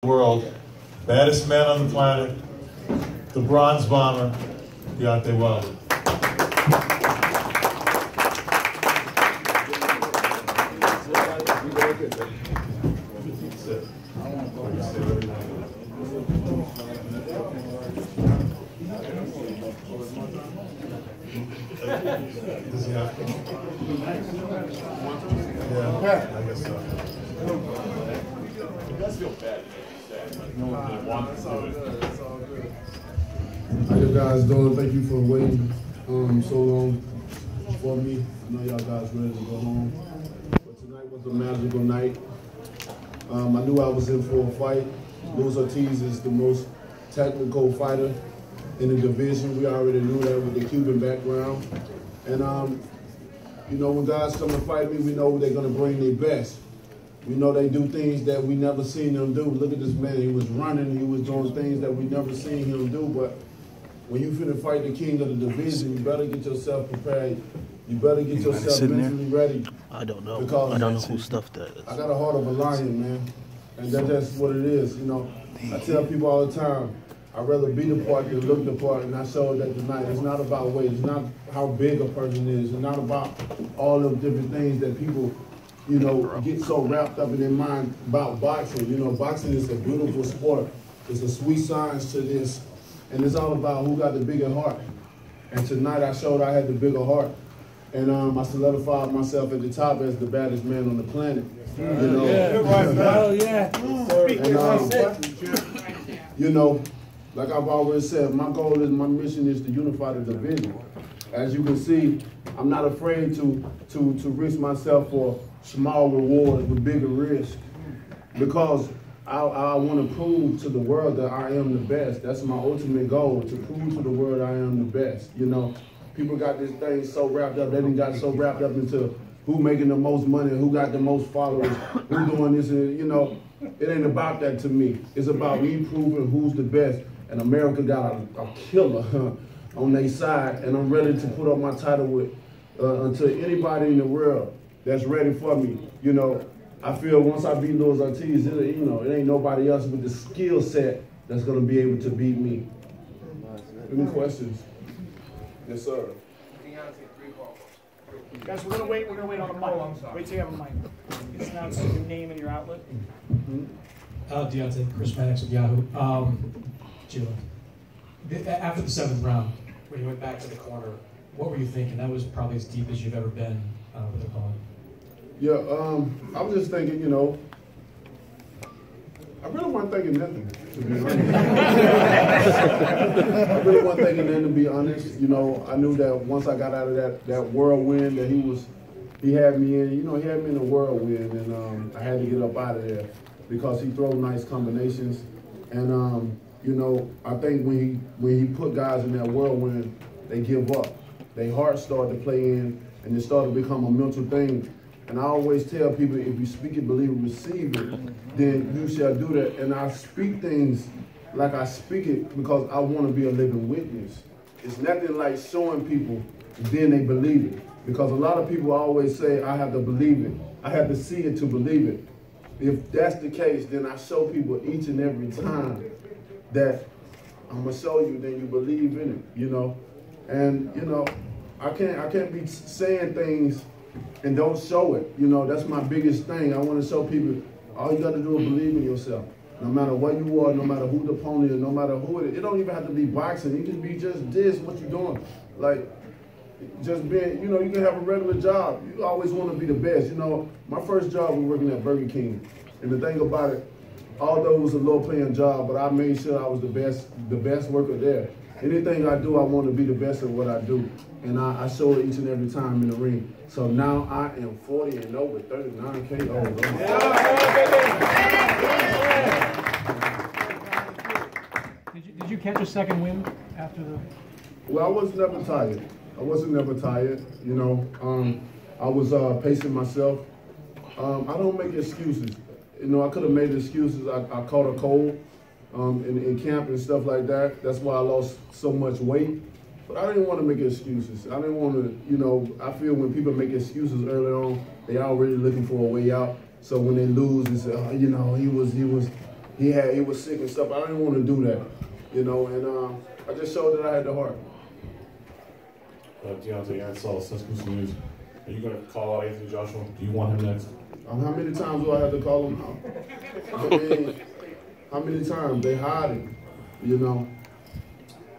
World, baddest man on the planet, the bronze bomber, Deontay Wilder. Does he have to? Yeah, I guess so. It does feel bad. How you guys doing? Thank you for waiting so long for me. I know y'all guys ready to go home. But tonight was a magical night. I knew I was in for a fight. Luis Ortiz is the most technical fighter in the division. We already knew that with the Cuban background. And you know, when guys come to fight me, we know they're gonna bring their best. We know they do things that we never seen them do. Look at this man, he was running, he was doing things that we never seen him do, but when you finna fight the king of the division, you better get yourself prepared. You better get yourself mentally ready. I don't know. Because I don't know whose stuff that is. I got a heart of a lion, man. And that's just what it is, you know. I tell people all the time, I'd rather be the part than look the part, and I showed that tonight. It's not about weight, it's not how big a person is, it's not about all of different things that people, you know, get so wrapped up in their mind about boxing. You know, boxing is a beautiful sport. It's a sweet science to this, and it's all about who got the bigger heart. And tonight I showed I had the bigger heart, and I solidified myself at the top as the baddest man on the planet. You know, you know, like I've always said, my goal is, my mission is to unify the division. As you can see, I'm not afraid to risk myself for small rewards with bigger risk, because I want to prove to the world that I am the best. That's my ultimate goal, to prove to the world I am the best. You know, people got this thing so wrapped up, they done got so wrapped up into who making the most money, who got the most followers, who doing this, and you know, it ain't about that to me. It's about me proving who's the best, and America got a killer on their side, and I'm ready to put up my title with until anybody in the world that's ready for me. You know, I feel once I beat Luis Ortiz, you know, it ain't nobody else with the skill set that's gonna be able to beat me. Any questions? Yes, sir. Guys, we're gonna wait on the mic. Wait till you have a mic. Just announce your name and your outlet. Deontay, Chris Maddox with Yahoo. After the 7th round, when you went back to the corner, what were you thinking? That was probably as deep as you've ever been with the opponent. Yeah, I was just thinking, you know, I really wasn't thinking nothing, to be honest. I really wasn't thinking nothing, to be honest. You know, I knew that once I got out of that whirlwind that he had me in, you know, he had me in a whirlwind, and I had to get up out of there because he throw nice combinations. And, you know, I think when he put guys in that whirlwind, they give up. Their heart started to play in, and it started to become a mental thing. And I always tell people, if you speak it, believe it, receive it, then you shall do that. And I speak things like I speak it because I want to be a living witness. It's nothing like showing people, then they believe it. Because a lot of people always say, I have to believe it. I have to see it to believe it. If that's the case, then I show people each and every time that I'm going to show you, then you believe in it, you know. And, you know, I can't be saying things and don't show it. You know, that's my biggest thing. I want to show people, all you got to do is believe in yourself. No matter what you are, no matter who the opponent is, no matter who it is. It don't even have to be boxing. It can be just this, what you're doing. Like, just being, you know, you can have a regular job. You always want to be the best. You know, my first job was working at Burger King. And the thing about it, although it was a low-paying job, but I made sure I was the best worker there. Anything I do, I want to be the best at what I do. And I show it each and every time in the ring. So now I am 40 and over 39 KOs. Did you catch a second wind after the? Well, I was never tired. I wasn't never tired. You know, I was pacing myself. I don't make excuses. You know, I could have made excuses. I caught a cold in camp and stuff like that. That's why I lost so much weight. But I didn't want to make excuses. I didn't want to, you know, I feel when people make excuses early on, they already looking for a way out. So when they lose, they say, oh, you know, he was he was sick and stuff. I didn't want to do that, you know, and I just showed that I had the heart. Deontay, I saw Sensible News. Are you going to call out Anthony Joshua? Do you want him next? How many times do I have to call him out? I mean, how many times? They hide him, you know.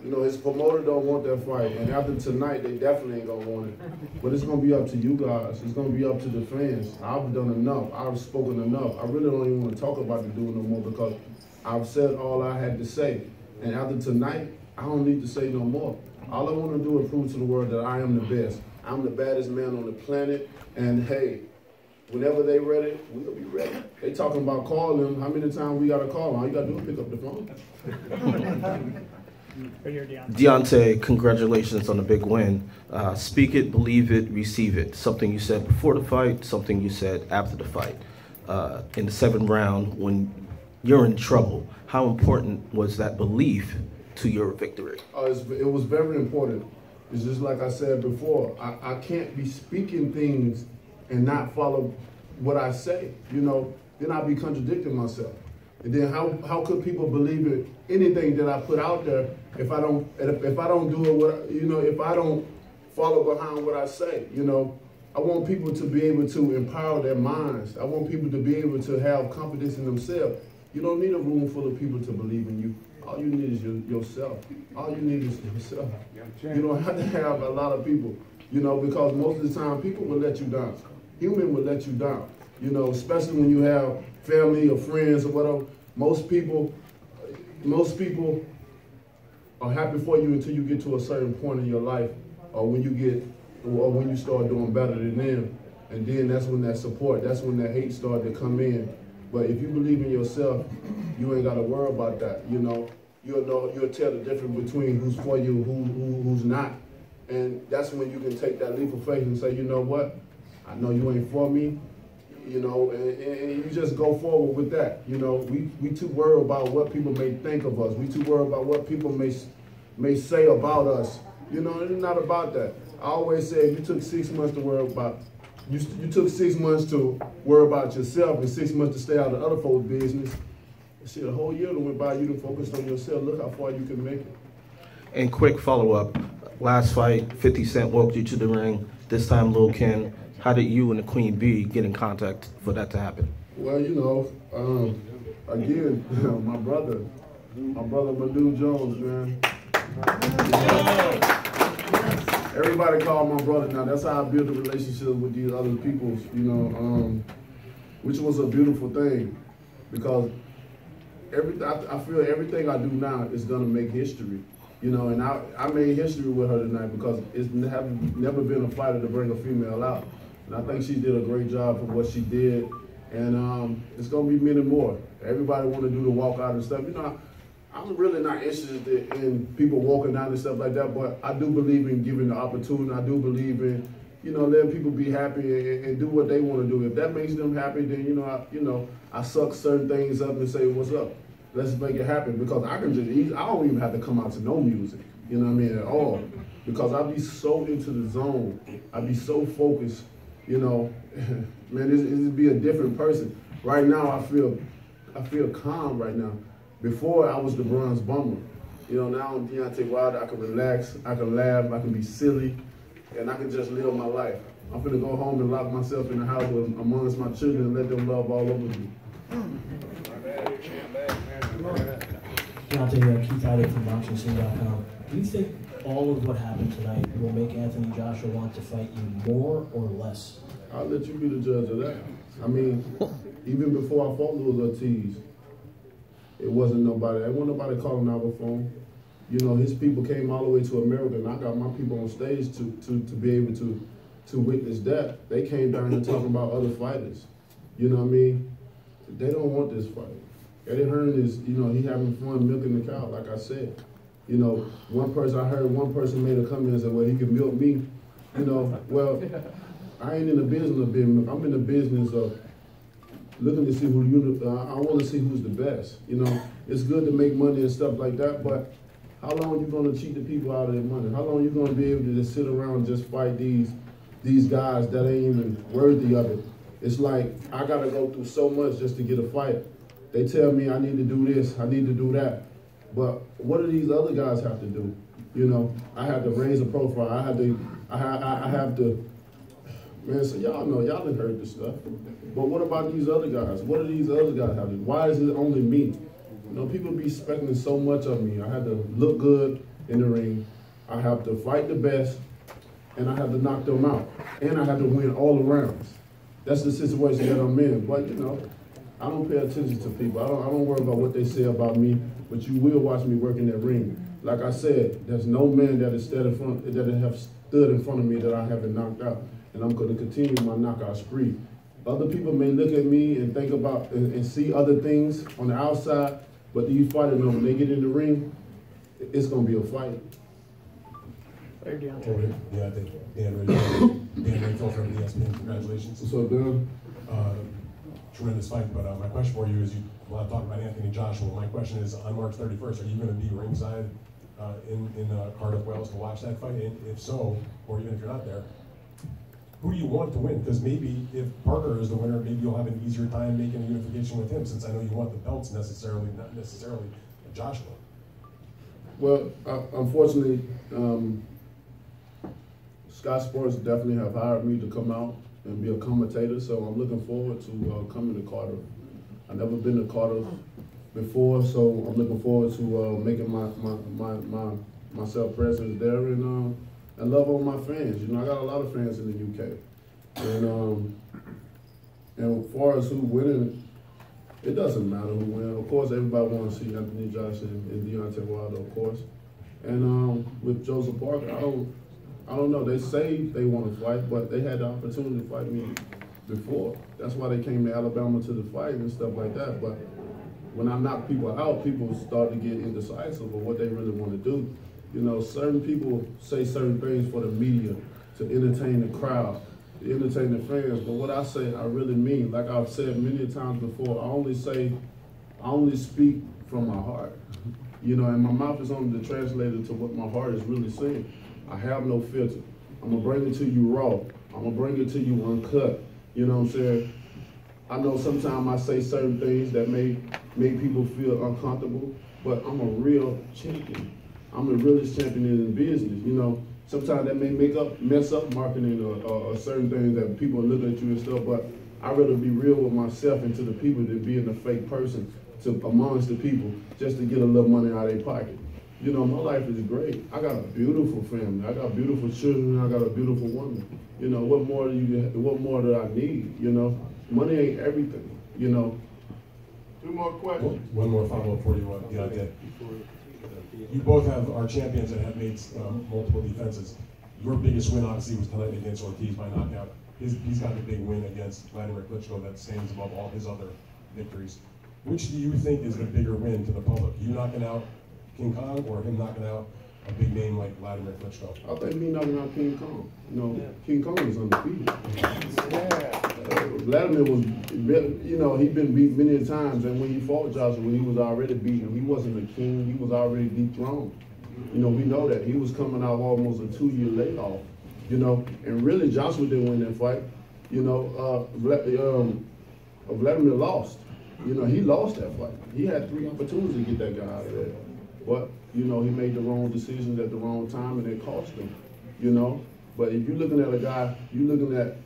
You know, his promoter don't want that fight, and after tonight, they definitely ain't gonna want it. But it's gonna be up to you guys. It's gonna be up to the fans. I've done enough. I've spoken enough. I really don't even want to talk about the dude no more because I've said all I had to say. And after tonight, I don't need to say no more. All I want to do is prove to the world that I am the best. I'm the baddest man on the planet, and hey, whenever they ready, we'll be ready. They talking about calling him. How many times we gotta call him? All you gotta do is pick up the phone. Deontay, congratulations on the big win. Speak it, believe it, receive it. Something you said before the fight, something you said after the fight. In the 7th round, when you're in trouble, how important was that belief to your victory? It was very important. It's just like I said before, I can't be speaking things and not follow what I say, you know, then I'll be contradicting myself. And then how could people believe it, anything that I put out there if I don't do it, if I don't follow behind what I say, you know? I want people to be able to empower their minds. I want people to be able to have confidence in themselves. You don't need a room full of people to believe in you. All you need is yourself. All you need is yourself. You don't have to have a lot of people, you know, because most of the time people will let you down. Human will let you down, you know, especially when you have family or friends or whatever. Most people are happy for you until you get to a certain point in your life, or when you start doing better than them, and then that's when that support, that's when that hate started to come in. But if you believe in yourself, you ain't got to worry about that. You know, you'll tell the difference between who's for you, who's not, and that's when you can take that leap of faith and say, you know what, I know you ain't for me. You know, and you just go forward with that. You know, we too worried about what people may think of us. We too worried about what people may say about us. You know, it's not about that. I always say if you took 6 months to worry about, you took 6 months to worry about yourself and 6 months to stay out of other folks' business. Shit, a whole year that went by, you done focused on yourself. Look how far you can make it. And quick follow-up. Last fight, 50 Cent walked you to the ring. This time, Lil Kim. How did you and the Queen Bee get in contact for that to happen? Well, you know, again, my brother Madu Jones, man. Everybody call my brother now. That's how I built a relationship with these other people, you know, which was a beautiful thing because I feel everything I do now is gonna make history. You know, and I made history with her tonight because it's never been a fighter to bring a female out. And I think she did a great job for what she did. And it's going to be many more. Everybody want to do the walkout and stuff. You know, I'm really not interested in people walking down and stuff like that, but I do believe in giving the opportunity. I do believe in, you know, letting people be happy and do what they want to do. If that makes them happy, then, I suck certain things up and say, what's up? Let's make it happen. Because I don't even have to come out to no music, you know what I mean, at all. Because I be so into the zone. I be so focused. You know, man, it'd be a different person. Right now, I feel calm right now. Before, I was the bronze bomber. You know, now I'm Deontay Wilder. I can relax, I can laugh, I can be silly, and I can just live my life. I'm gonna go home and lock myself in the house amongst my children and let them love all over me. Deontay, Keith Hyder from BoxingScene.com. Do you think all of what happened tonight will make Anthony Joshua want to fight you more or less? I'll let you be the judge of that. I mean, even before I fought Luis Ortiz, it wasn't nobody calling out the phone. You know, his people came all the way to America, and I got my people on stage to be able to witness that. They came down here talking about other fighters. You know what I mean? They don't want this fight. Eddie Hearn is, you know, he having fun milking the cow, like I said. You know, I heard one person made a comment and said, well, he can milk me. You know, well, I ain't in the business of being milked. I'm in the business of looking to see I want to see who's the best. You know, it's good to make money and stuff like that, but how long are you going to cheat the people out of their money? How long are you going to be able to just sit around and just fight these guys that ain't even worthy of it? It's like, I got to go through so much just to get a fight. They tell me I need to do this, I need to do that. But what do these other guys have to do? You know, I have to raise a profile. I have to, man, so y'all know, y'all done heard this stuff. But what about these other guys? What do these other guys have to do? Why is it only me? You know, people be expecting so much of me. I have to look good in the ring. I have to fight the best, and I have to knock them out. And I have to win all the rounds. That's the situation that I'm in. But, you know, I don't pay attention to people. I don't worry about what they say about me, but you will watch me work in that ring. Like I said, there's no man that has stood in front of me that I haven't knocked out. And I'm going to continue my knockout spree. Other people may look at me and think about and see other things on the outside, but these fighters know when they get in the ring, it's going to be a fight. There, Deontay. Over here. Yeah, I think Dan Rayfield from ESPN. Congratulations. What's up, Dan? Tremendous fight, but my question for you is, a lot of talk about Anthony Joshua. My question is, on March 31st, are you going to be ringside in Cardiff, Wales to watch that fight? And if so, or even if you're not there, who do you want to win? Because maybe if Parker is the winner, maybe you'll have an easier time making a unification with him, since I know you want the belts not necessarily Joshua. Well, unfortunately, Sky Sports definitely have hired me to come out and be a commentator, so I'm looking forward to coming to Cardiff. I've never been to Cardiff before, so I'm looking forward to making myself present there and love on my fans. You know, I got a lot of fans in the UK, and as far as who winning, it doesn't matter who wins. Of course, everybody wants to see Anthony Joshua and Deontay Wilder, of course, and with Joseph Parker, I don't know. They say they want to fight, but they had the opportunity to fight me before. That's why they came to Alabama to the fight and stuff like that. But when I knock people out, people start to get indecisive of what they really want to do. You know, certain people say certain things for the media to entertain the crowd, to entertain the fans. But what I say, I really mean. Like I've said many times before, I only speak from my heart. You know, and my mouth is only the translator to what my heart is really saying. I have no filter. I'm going to bring it to you raw. I'm going to bring it to you uncut. You know what I'm saying? I know sometimes I say certain things that may make people feel uncomfortable, but I'm a real champion. I'm the realest champion in the business. You know, sometimes that may mess up marketing or certain things that people look at you and stuff, but I'd rather be real with myself and to the people than being a fake person amongst the people just to get a little money out of their pocket. You know, my life is great. I got a beautiful family. I got beautiful children. I got a beautiful woman. You know, what more do I need? You know, money ain't everything. You know. Two more questions. One more follow-up for you, Deontay. You both are champions that have made multiple defenses. Your biggest win, obviously, was tonight against Ortiz by knockout. He's got the big win against Vladimir Klitschko that stands above all his other victories. Which do you think is the bigger win to the public? You knocking out King Kong or him knocking out a big name like Vladimir Klitschko? I think me knocking out King Kong. You know, King Kong is undefeated. Vladimir was, you know, he'd been beat many times, and when he fought Joshua, he was already beaten. He wasn't a king, he was already dethroned. You know, we know that. He was coming out almost a 2-year layoff, you know, and really Joshua didn't win that fight. You know, Vladimir lost. You know, he lost that fight. He had 3 opportunities to get that guy out of there. But, you know, he made the wrong decisions at the wrong time, and it cost him, you know. But if you're looking at a guy, you're looking at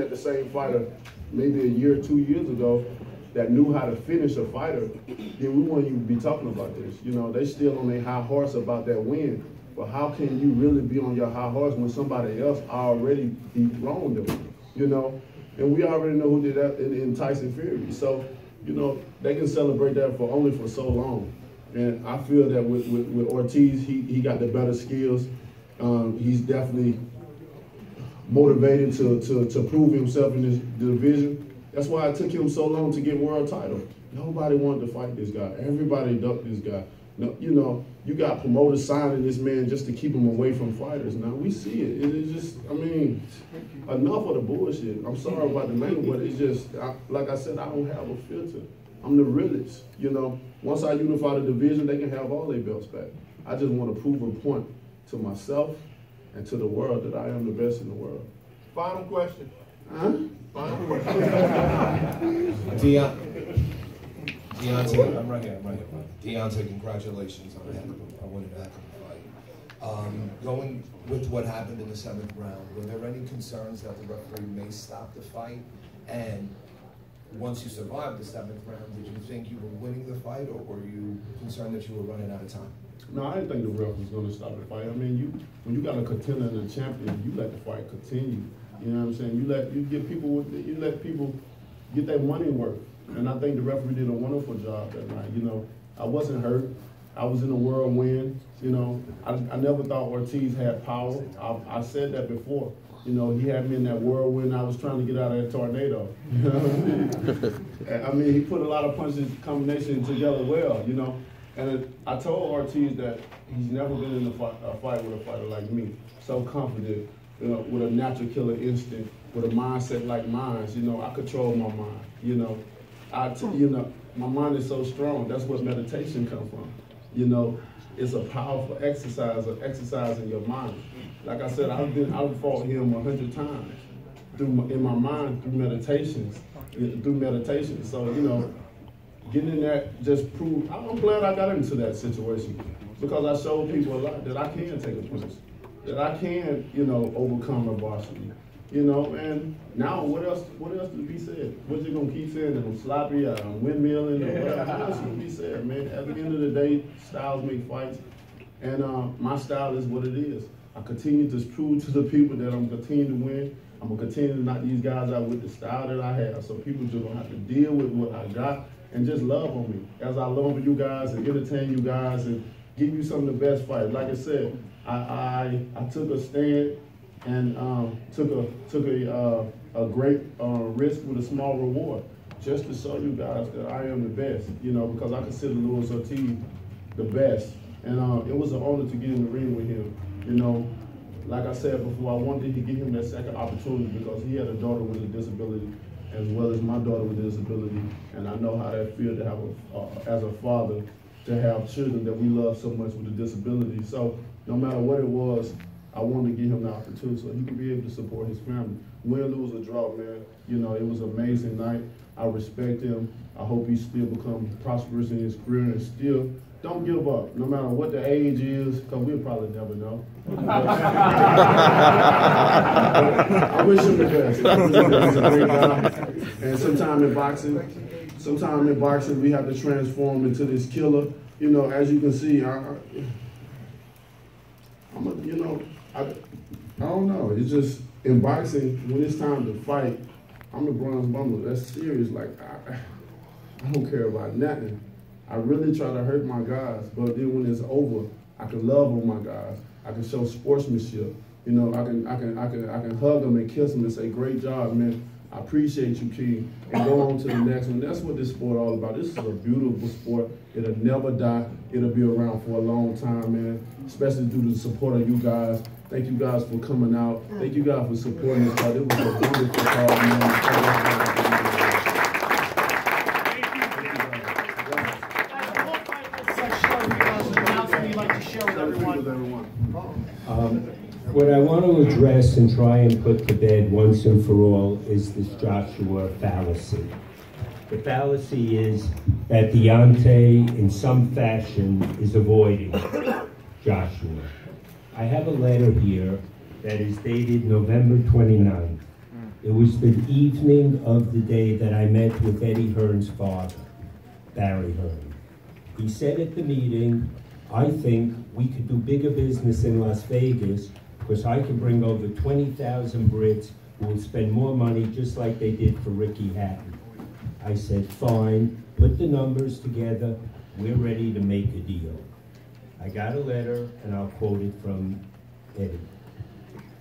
the same fighter maybe a year or 2 years ago that knew how to finish a fighter, then we wouldn't even be talking about this. You know, they still on their high horse about that win. But how can you really be on your high horse when somebody else already dethroned them, you know? And we already know who did that in Tyson Fury. So, you know, they can celebrate that only for so long. And I feel that with Ortiz, he got the better skills. He's definitely motivated to prove himself in this division. That's why it took him so long to get world title. Nobody wanted to fight this guy. Everybody ducked this guy. No, you know, you got promoters signing this man just to keep him away from fighters. Now, we see it. It is just, I mean, enough of the bullshit. I'm sorry about the name, but it's just, like I said, I don't have a filter. I'm the realest, you know. Once I unify the division, they can have all their belts back. I just want to prove a point to myself and to the world that I am the best in the world. Final question. Huh? Final question. Deontay, I'm right here. Deontay, congratulations on winning a heck of a fight. Going with what happened in the 7th round, were there any concerns that the referee may stop the fight? And once you survived the 7th round, did you think you were winning the fight, or were you concerned that you were running out of time? No, I didn't think the ref was going to stop the fight. I mean, when you got a contender and a champion, you let the fight continue. You know what I'm saying? You let people get their money worth. And I think the referee did a wonderful job that night. You know, I wasn't hurt. I was in a whirlwind. You know, I never thought Ortiz had power. I said that before. You know, he had me in that whirlwind. I was trying to get out of that tornado. You know what I mean? I mean, he put a lot of punches combination together well. You know, and I told Ortiz that he's never been in a fight with a fighter like me. So confident, you know, with a natural killer instinct, with a mindset like mine. You know, I control my mind. You know. My mind is so strong. That's what meditation comes from. You know, it's a powerful exercise of exercising your mind. Like I said, I've fought him 100 times in my mind through meditations. So, you know, getting in that just proved. I'm glad I got into that situation because I showed people a lot that I can take a punch, that I can, you know, overcome adversity. You know, and now what else to be said? What you gonna keep saying? That I'm sloppy, I'm windmilling, or whatever? What else to be said, man? At the end of the day, styles make fights, and my style is what it is. I continue to prove to the people that I'm continuing to win. I'm gonna continue to knock these guys out with the style that I have. So people just gonna have to deal with what I got and just love on me as I love you guys and entertain you guys and give you some of the best fights. Like I said, I took a stand and took a great risk with a small reward, just to show you guys that I am the best, you know, because I consider Luis Ortiz the best. And it was an honor to get in the ring with him. You know, like I said before, I wanted to give him that second opportunity because he had a daughter with a disability, as well as my daughter with a disability. And I know how that feels to have, as a father, to have children that we love so much with a disability. So no matter what it was, I wanted to give him the opportunity so he could be able to support his family. Win, lose, or draw, man. You know, it was an amazing night. I respect him. I hope he still becomes prosperous in his career and still don't give up, no matter what the age is, because we'll probably never know. I wish him the best. He's a great guy. And sometime in boxing, we have to transform into this killer. You know, as you can see, I don't know. It's just, in boxing, when it's time to fight, I'm the bronze bomber. That's serious. Like, I don't care about nothing. I really try to hurt my guys, but then when it's over, I can love on my guys. I can show sportsmanship. You know, I can hug them and kiss them and say, great job, man. I appreciate you, King. And go on to the next one. That's what this sport all about. This is a beautiful sport. It'll never die. It'll be around for a long time, man, especially due to the support of you guys. Thank you guys for coming out. Thank you guys for supporting this card. It was a wonderful card, man. What I want to address and try and put to bed once and for all is this Joshua fallacy. The fallacy is that Deontay, in some fashion, is avoiding Joshua. I have a letter here that is dated November 29th. It was the evening of the day that I met with Eddie Hearn's father, Barry Hearn. He said at the meeting, I think we could do bigger business in Las Vegas because I can bring over 20,000 Brits who will spend more money just like they did for Ricky Hatton. I said, fine, put the numbers together, we're ready to make a deal. I got a letter, and I'll quote it from Eddie.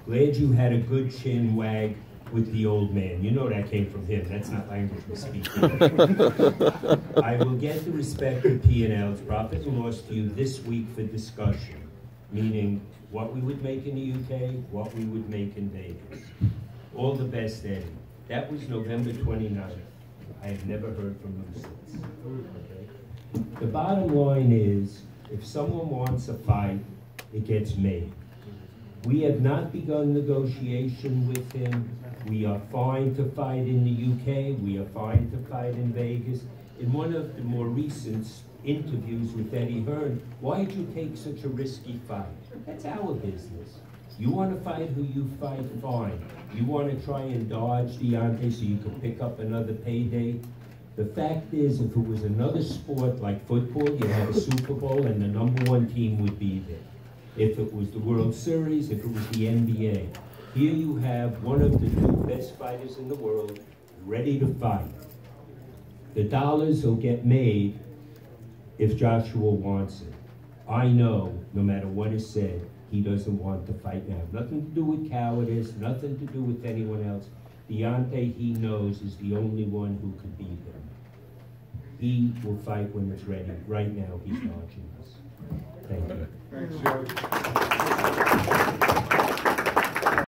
Glad you had a good chin wag with the old man. You know that came from him. That's not language we speak. I will get the respective P&Ls, profit and loss, to you this week for discussion, meaning what we would make in the UK, what we would make in Vegas. All the best, Eddie. That was November 29th. I have never heard from him since. Okay? The bottom line is, if someone wants a fight, it gets made. We have not begun negotiation with him. We are fine to fight in the UK. We are fine to fight in Vegas. In one of the more recent interviews with Eddie Hearn, why did you take such a risky fight? That's our business. You want to fight who you fight, fine. You want to try and dodge Deontay so you can pick up another payday? The fact is, if it was another sport like football, you'd have a Super Bowl and the #1 team would be there. If it was the World Series, if it was the NBA. Here you have one of the two best fighters in the world ready to fight. The dollars will get made if Joshua wants it. I know, no matter what is said, he doesn't want to fight now. Nothing to do with cowardice, nothing to do with anyone else. Deontay, he knows, is the only one who could beat him. He will fight when it's ready. Right now, he's dodging us. Thank you. Thanks, Shelly.